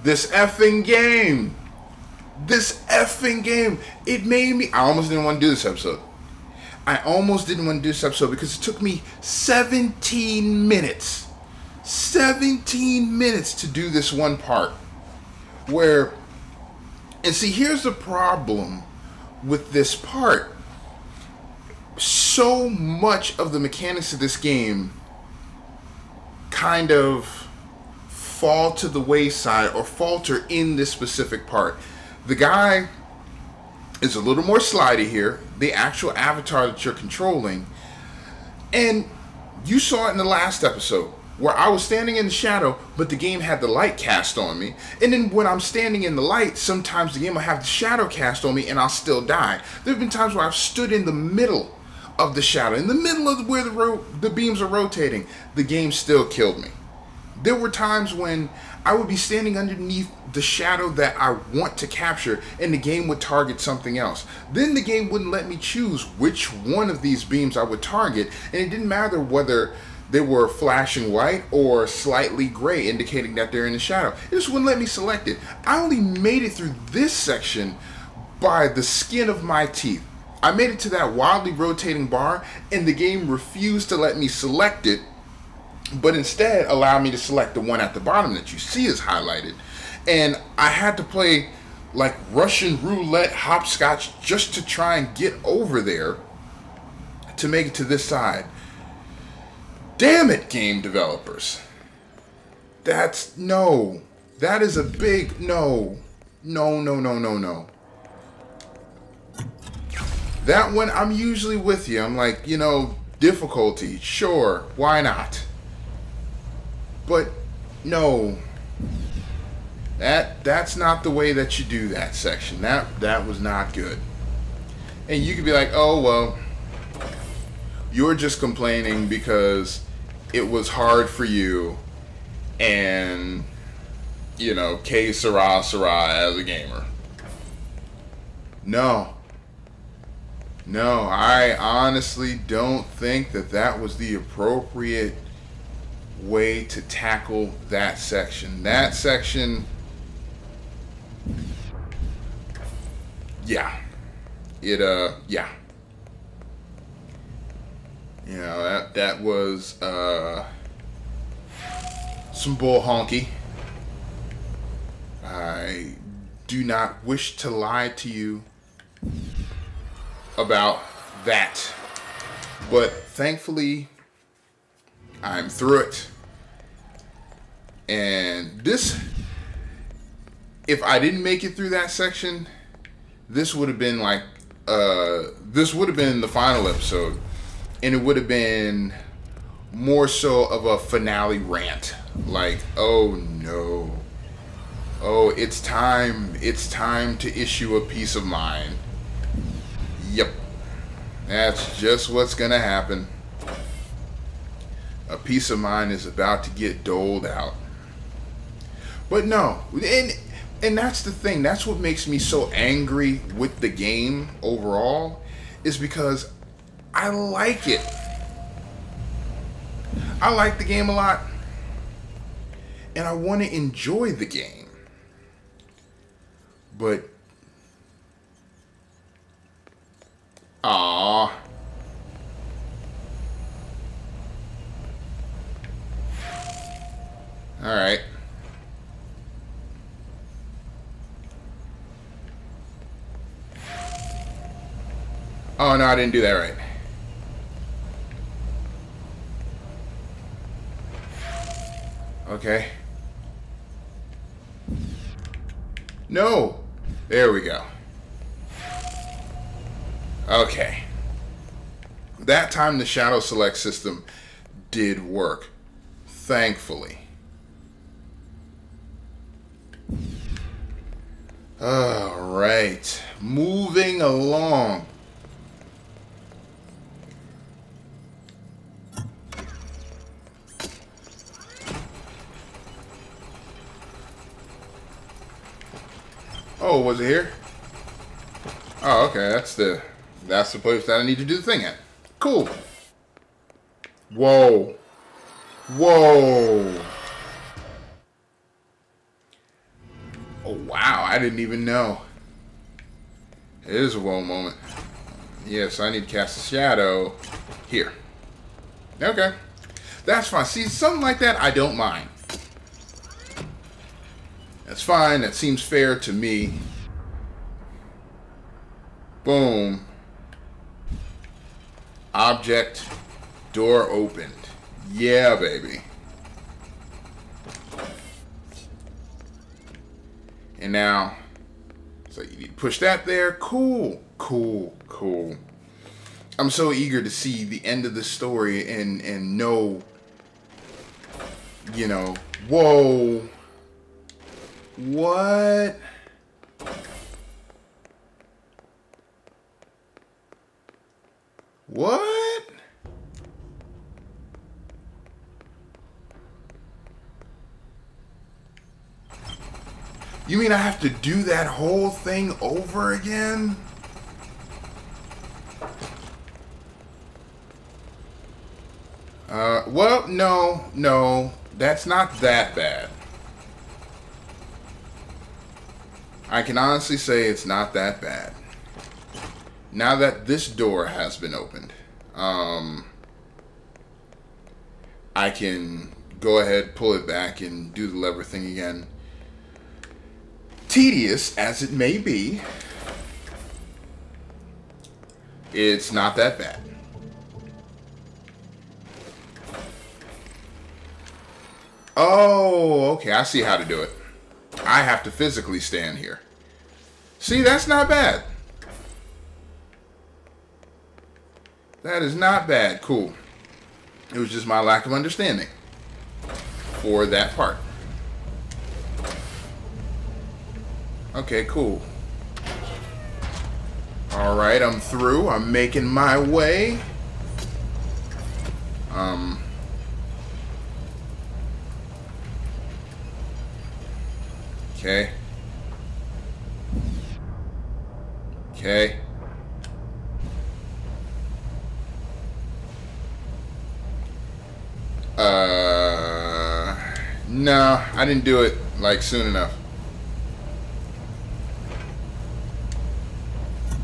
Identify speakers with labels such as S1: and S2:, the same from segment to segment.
S1: This effing game. This effing game. It made me... I almost didn't want to do this episode. I almost didn't want to do this episode because it took me 17 minutes. 17 minutes to do this one part. Where... And see, here's the problem with this part. So much of the mechanics of this game kind of fall to the wayside or falter in this specific part. The guy is a little more slidey here, the actual avatar that you're controlling, and you saw it in the last episode where I was standing in the shadow but the game had the light cast on me, and then when I'm standing in the light, sometimes the game will have the shadow cast on me and I'll still die. There have been times where I've stood in the middle of the shadow, in the middle of where the beams are rotating, the game still killed me. There were times when I would be standing underneath the shadow that I want to capture and the game would target something else. Then the game wouldn't let me choose which one of these beams I would target, and it didn't matter whether they were flashing white or slightly gray, indicating that they're in the shadow. It just wouldn't let me select it. I only made it through this section by the skin of my teeth. I made it to that wildly rotating bar and the game refused to let me select it, but instead allowed me to select the one at the bottom that you see is highlighted. And I had to play like Russian roulette hopscotch just to try and get over there to make it to this side. Damn it, game developers. That is a big no. No. That one, I'm usually with you. I'm like, you know, difficulty, sure, why not? But no, that's not the way that you do that section. That was not good. And you could be like, oh well, you're just complaining because it was hard for you, and you know, que sera as a gamer. No, I honestly don't think that was the appropriate way to tackle that section. That section, yeah. Yeah. You know, that was some bull honky. I do not wish to lie to you about that, but thankfully I'm through it. And this, if I didn't make it through that section, this would have been like this would have been the final episode, and it would have been more so of a finale rant, like, oh no, oh, it's time to issue a peace of mind. Yep, that's just what's gonna happen. A peace of mind is about to get doled out. But no, and that's the thing. That's what makes me so angry with the game overall, is because I like it. I like the game a lot, and I want to enjoy the game. But all right. Oh no, I didn't do that right. Okay. No. There we go. Okay. That time the shadow select system did work, thankfully. All right, moving along. Oh, was it here? Oh, okay, that's the place that I need to do the thing at. Cool. Whoa. Whoa. didn't even know. It is a whoa moment. Yes, I need to cast a shadow here. Okay. That's fine. See, something like that, I don't mind. That's fine. That seems fair to me. Boom. Object. Door opened. Yeah, baby. And now, so you need to push that there. Cool. Cool. Cool. I'm so eager to see the end of the story and know, you know, whoa. What? What? You mean I have to do that whole thing over again? Well, no, that's not that bad. I can honestly say it's not that bad. Now that this door has been opened, I can go ahead, pull it back, and do the lever thing again. Tedious as it may be, it's not that bad. Oh, okay, I see how to do it. I have to physically stand here. See, that's not bad. That is not bad. Cool. It was just my lack of understanding for that part. Okay, cool. Alright, I'm through. I'm making my way. Okay. Okay. No, I didn't do it, like, soon enough.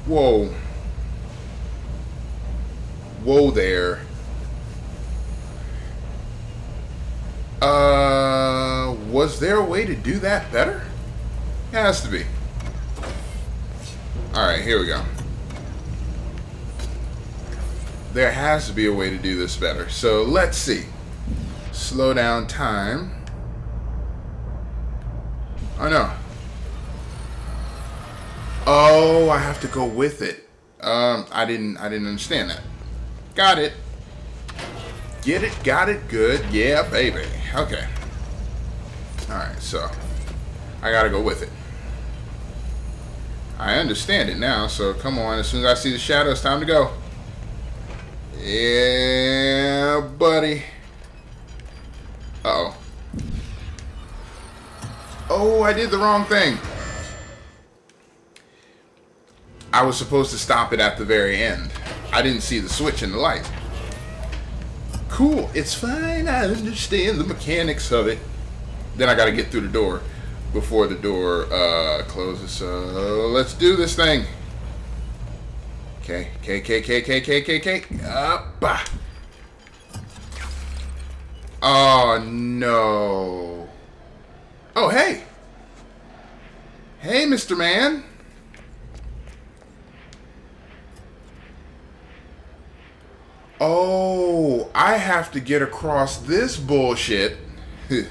S1: Whoa. Whoa there. Was there a way to do that better? It has to be. Alright, here we go. There has to be a way to do this better. So, let's see. Slow down time. Oh, no. Oh, I have to go with it. I didn't understand that. Got it. Get it, got it, good. Yeah, baby. Okay. Alright, so I gotta go with it. I understand it now, so come on. As soon as I see the shadow, it's time to go. Yeah, buddy. Uh-oh. Oh, I did the wrong thing. I was supposed to stop it at the very end. I didn't see the switch in the light. Cool. It's fine. I understand the mechanics of it. Then I got to get through the door before the door closes. So let's do this thing. Okay. Up. Oh, no. Oh, hey. Hey, Mr. Man. Oh, I have to get across this bullshit in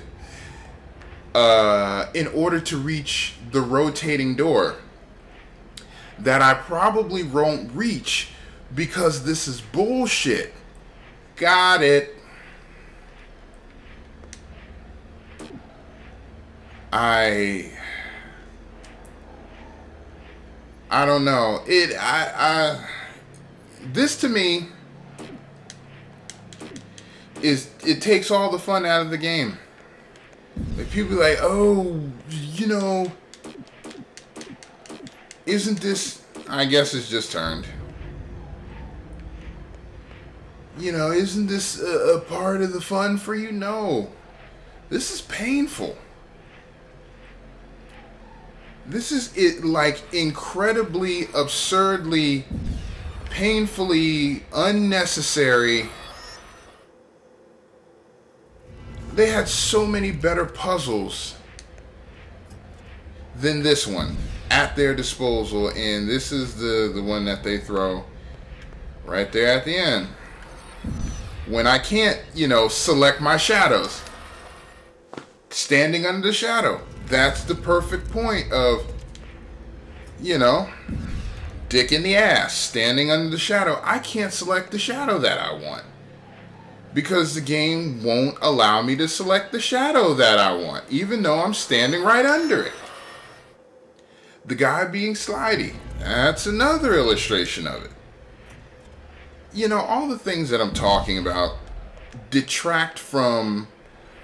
S1: order to reach the rotating door that I probably won't reach because this is bullshit. Got it. I don't know. This to me it takes all the fun out of the game. Like people are like, oh, you know, isn't this? I guess it's just turned. You know, isn't this a part of the fun for you? No, this is painful. This is it, like incredibly, absurdly, painfully unnecessary. They had so many better puzzles than this one at their disposal, and this is the one that they throw right there at the end. When I can't, you know, select my shadows. Standing under the shadow. That's the perfect point of, you know, dick in the ass. Standing under the shadow. I can't select the shadow that I want. Because the game won't allow me to select the shadow that I want. Even though I'm standing right under it. The guy being slidey. That's another illustration of it. You know, all the things that I'm talking about detract from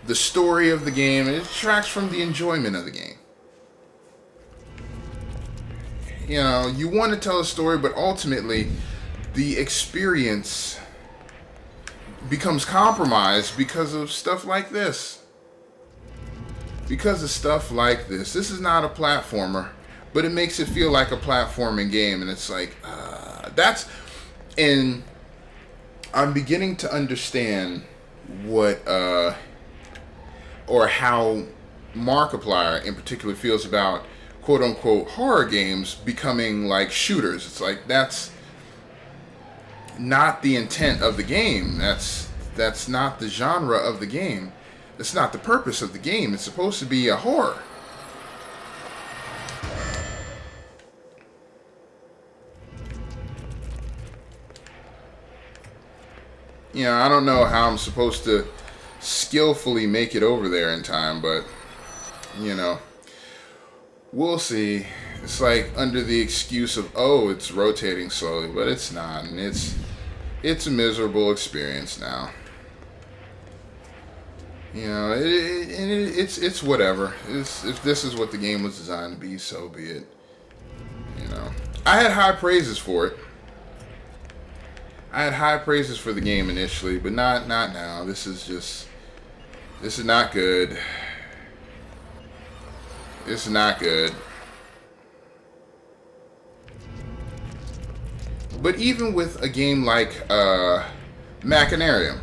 S1: the story of the game, and it detracts from the enjoyment of the game. You know, you want to tell a story, but ultimately the experience becomes compromised because of stuff like this. Because of stuff like this. This is not a platformer, but it makes it feel like a platforming game, and it's like, and I'm beginning to understand what, or how Markiplier in particular feels about quote-unquote horror games becoming like shooters. It's like, that's not the intent of the game. That's not the genre of the game. That's not the purpose of the game. It's supposed to be a horror. You know, I don't know how I'm supposed to skillfully make it over there in time, but, you know, we'll see. It's like under the excuse of, oh, it's rotating slowly, but it's not, and it's a miserable experience now. You know, it's whatever. If this is what the game was designed to be, so be it. You know, I had high praises for it. I had high praises for the game initially, but not now. This is not good. This is not good. But even with a game like Machinarium,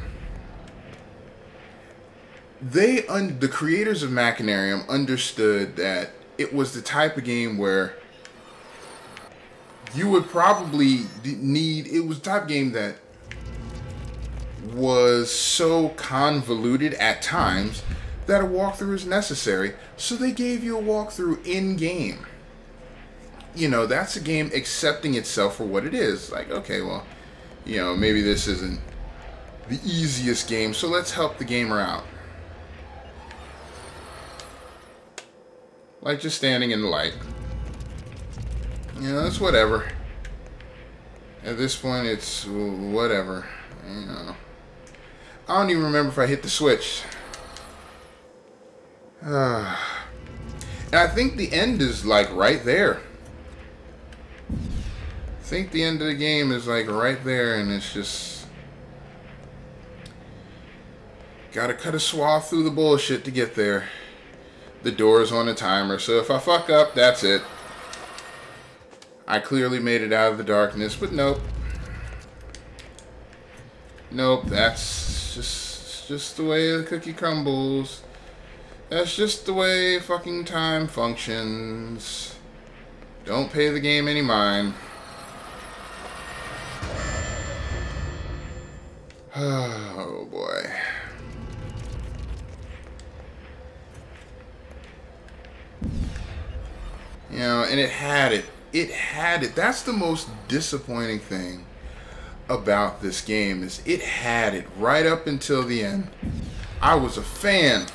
S1: the creators of Machinarium understood that it was the type of game where you would probably need, it was the type of game that was so convoluted at times that a walkthrough is necessary. So they gave you a walkthrough in-game. You know, that's a game accepting itself for what it is. Like, okay, well, you know, maybe this isn't the easiest game, so let's help the gamer out. Like just standing in the light. You know, it's whatever. At this point, it's whatever. You know, I don't even remember if I hit the switch. And I think the end is like right there. I think the end of the game is like right there, and it's just gotta cut a swath through the bullshit to get there. The door's on a timer, so if I fuck up, that's it. I clearly made it out of the darkness, but nope. Nope, that's just the way the cookie crumbles. That's just the way fucking time functions. Don't pay the game any mind. Oh boy. You know, and it had it. It had it. That's the most disappointing thing about this game, is it had it right up until the end. I was a fan.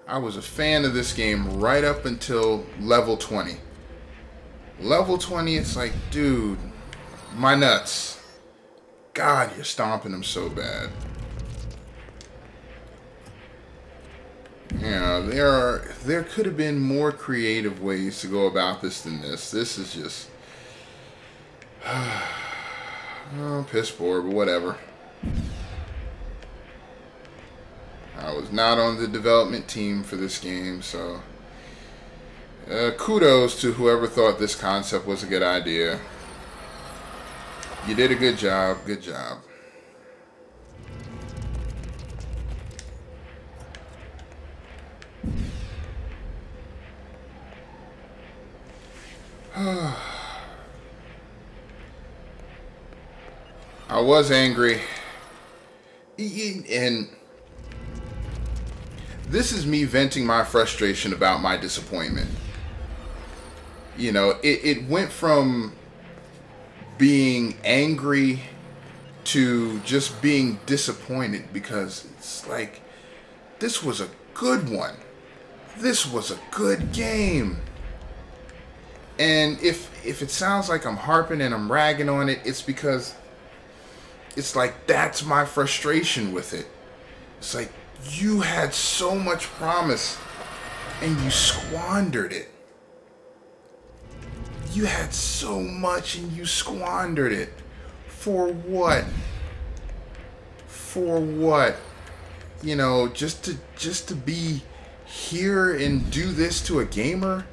S1: I was a fan of this game right up until level 20. Level 20, it's like, dude, my nuts. God, you're stomping them so bad. You know, there could have been more creative ways to go about this than this. This is just oh, piss poor, but whatever. I was not on the development team for this game, so Kudos to whoever thought this concept was a good idea. You did a good job. Good job. I was angry. And this is me venting my frustration about my disappointment. You know, it went from being angry to just being disappointed, because it's like, this was a good one. This was a good game. And if it sounds like I'm harping and I'm ragging on it, it's because it's like, that's my frustration with it. It's like, you had so much promise and you squandered it. You had so much and you squandered it. For what? For what? You know, just to be here and do this to a gamer?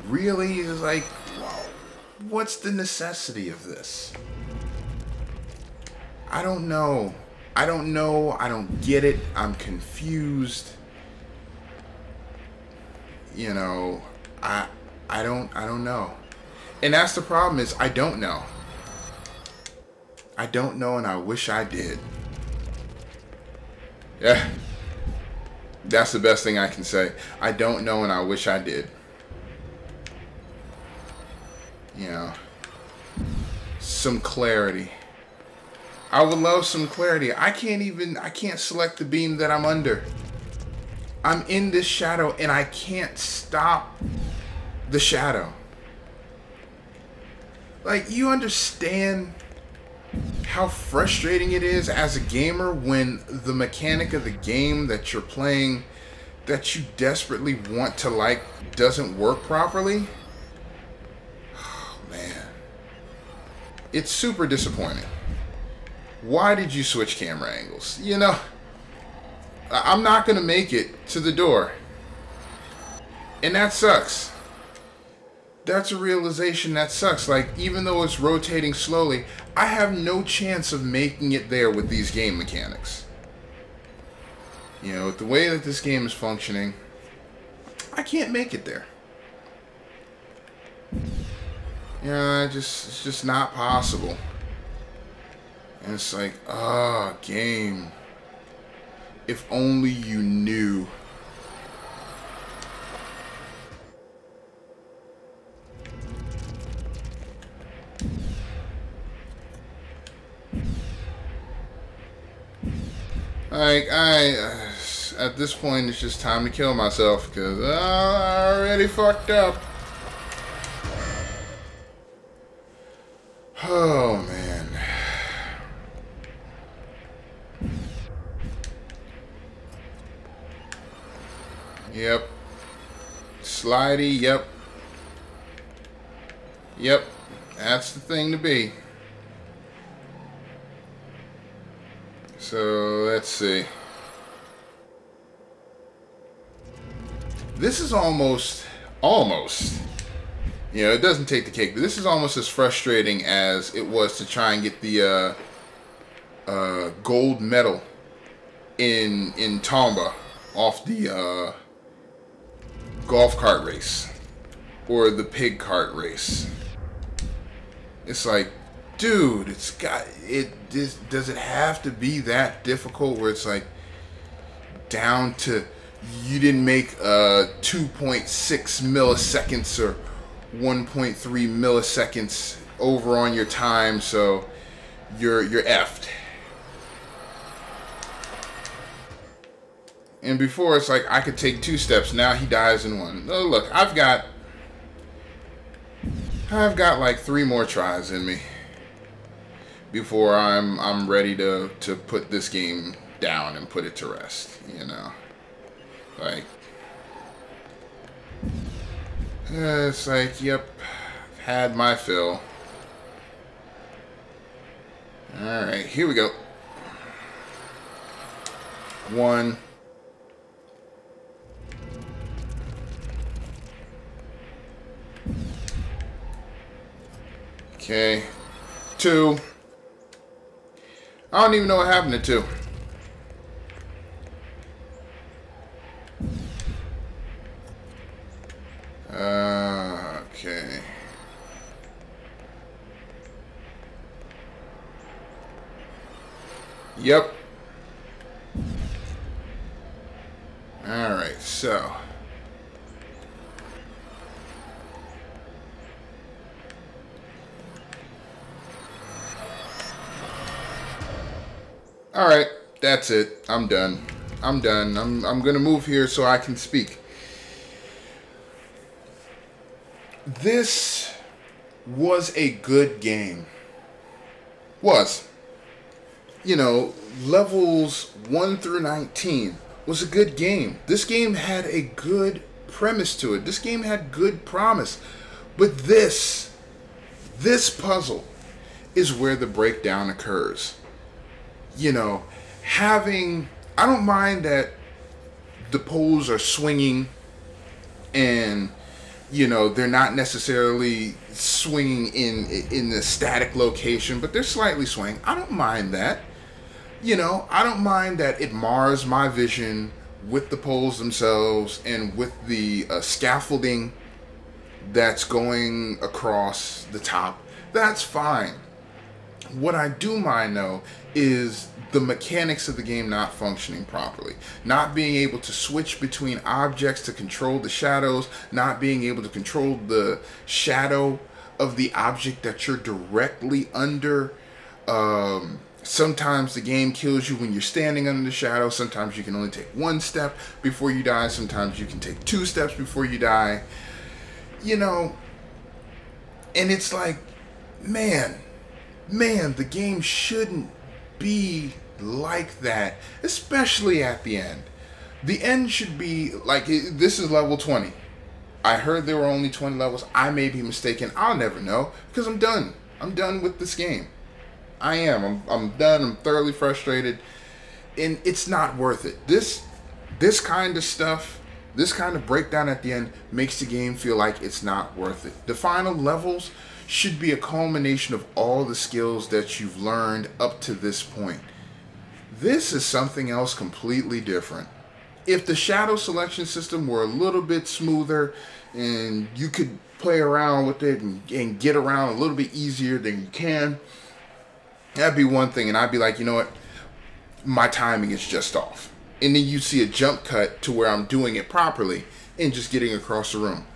S1: Really? Is like, wow, what's the necessity of this? I don't know. I don't know. I don't get it. I'm confused. You know, I don't know. And that's the problem, is I don't know. I don't know, and I wish I did. Yeah. That's the best thing I can say. I don't know, and I wish I did. You know, some clarity. I would love some clarity. I can't select the beam that I'm under. I'm in this shadow and I can't stop the shadow. Like, you understand how frustrating it is as a gamer when the mechanic of the game that you're playing, that you desperately want to like, doesn't work properly? Oh, man. It's super disappointing. Why did you switch camera angles? You know, I'm not going to make it to the door. And that sucks. That's a realization that sucks. Like, even though it's rotating slowly, I have no chance of making it there with these game mechanics. You know, with the way that this game is functioning, I can't make it there. You know, it's just not possible. And it's like, game. If only you knew. Like, at this point, it's just time to kill myself, because I already fucked up. Oh, man. Yep. Slidey, yep. Yep. That's the thing to be. So, let's see. This is almost, you know, it doesn't take the cake, but this is almost as frustrating as it was to try and get the gold medal in Tomba off the golf cart race or the pig cart race. It's like, dude, does it have to be that difficult where it's like down to, you didn't make 2.6 milliseconds or 1.3 milliseconds over on your time, so you're effed. And before, it's like I could take 2 steps, now he dies in 1. Oh, look, I've got like 3 more tries in me before I'm ready to put this game down and put it to rest, you know. Like, it's like, yep, I've had my fill. Alright, here we go. 1. Okay. 2. I don't even know what happened to 2. Okay. Yep. Alright, so. Alright, that's it. I'm done. I'm done. I'm gonna move here so I can speak. This was a good game. Was. You know, levels 1 through 19 was a good game. This game had a good premise to it. This game had good promise. But this puzzle is where the breakdown occurs. You know, I don't mind that the poles are swinging and, you know, they're not necessarily swinging in the static location, but they're slightly swaying. I don't mind that. You know, I don't mind that it mars my vision with the poles themselves and with the scaffolding that's going across the top. That's fine. What I do mind, though, is the mechanics of the game not functioning properly. Not being able to switch between objects to control the shadows, not being able to control the shadow of the object that you're directly under. Sometimes the game kills you when you're standing under the shadow. Sometimes you can only take 1 step before you die. Sometimes you can take 2 steps before you die. You know, and it's like, man, the game shouldn't be like that, especially at the end. The end should be like, this is level 20. I heard there were only 20 levels. I may be mistaken. I'll never know because I'm done. I'm done with this game. I am. I'm done. I'm thoroughly frustrated, and it's not worth it. This kind of stuff, this kind of breakdown at the end makes the game feel like it's not worth it. The final levels should be a culmination of all the skills that you've learned up to this point. This is something else completely different. If the shadow selection system were a little bit smoother and you could play around with it and get around a little bit easier than you can, that'd be one thing, and I'd be like, you know what, my timing is just off. And then you see a jump cut to where I'm doing it properly and just getting across the room.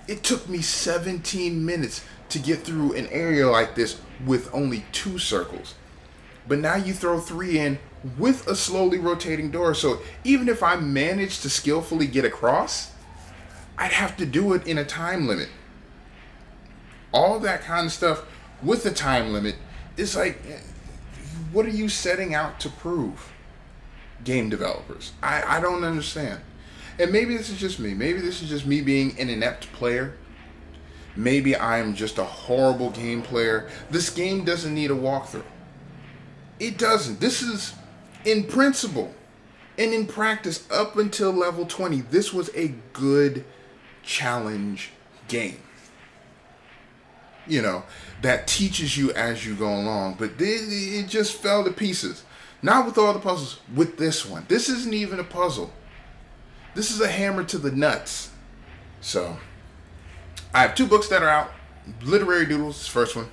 S1: It took me 17 minutes to get through an area like this with only 2 circles. But now you throw 3 in with a slowly rotating door. So even if I managed to skillfully get across, I'd have to do it in a time limit. All that kind of stuff with a time limit is like, what are you setting out to prove, game developers? I don't understand. And maybe this is just me. Maybe this is just me being an inept player. Maybe I'm just a horrible game player. This game doesn't need a walkthrough. It doesn't. This is, in principle and in practice, up until level 20, this was a good challenge game. You know, that teaches you as you go along. But it just fell to pieces. Not with all the puzzles. With this one. This isn't even a puzzle. This is a hammer to the nuts. So, I have 2 books that are out. Literary Doodles, first one.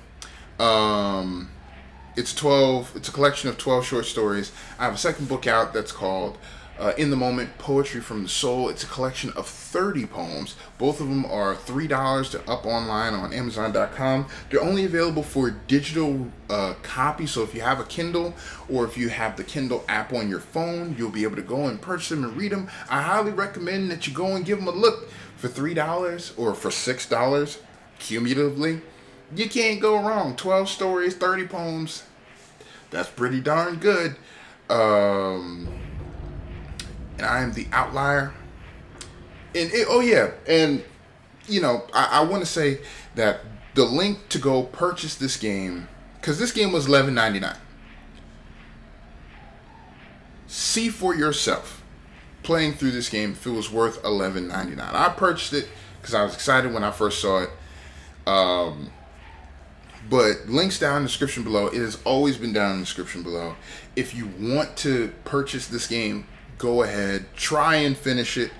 S1: It's a collection of 12 short stories. I have a second book out that's called In the Moment, Poetry from the Soul. It's a collection of 30 poems. Both of them are $3 to up online on Amazon.com. They're only available for digital copy, so if you have a Kindle or if you have the Kindle app on your phone, you'll be able to go and purchase them and read them. I highly recommend that you go and give them a look. For $3 or for $6 cumulatively, you can't go wrong. 12 stories, 30 poems. That's pretty darn good. And I am the outlier. And and you know, I want to say that the link to go purchase this game, because this game was $11.99. See for yourself, playing through this game, if it was worth $11.99. I purchased it because I was excited when I first saw it. But links down in the description below. It has always been down in the description below. If you want to purchase this game, go ahead, try and finish it.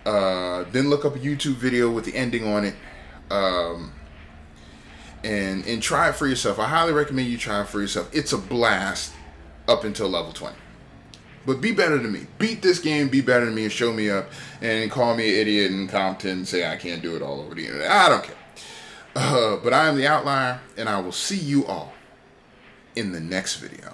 S1: Then look up a YouTube video with the ending on it. And try it for yourself. I highly recommend you try it for yourself. It's a blast up until level 20. But be better than me. Beat this game, be better than me, and show me up, and call me an idiot and incompetent and say I can't do it all over the internet. I don't care. But I am the Outlier, and I will see you all in the next video.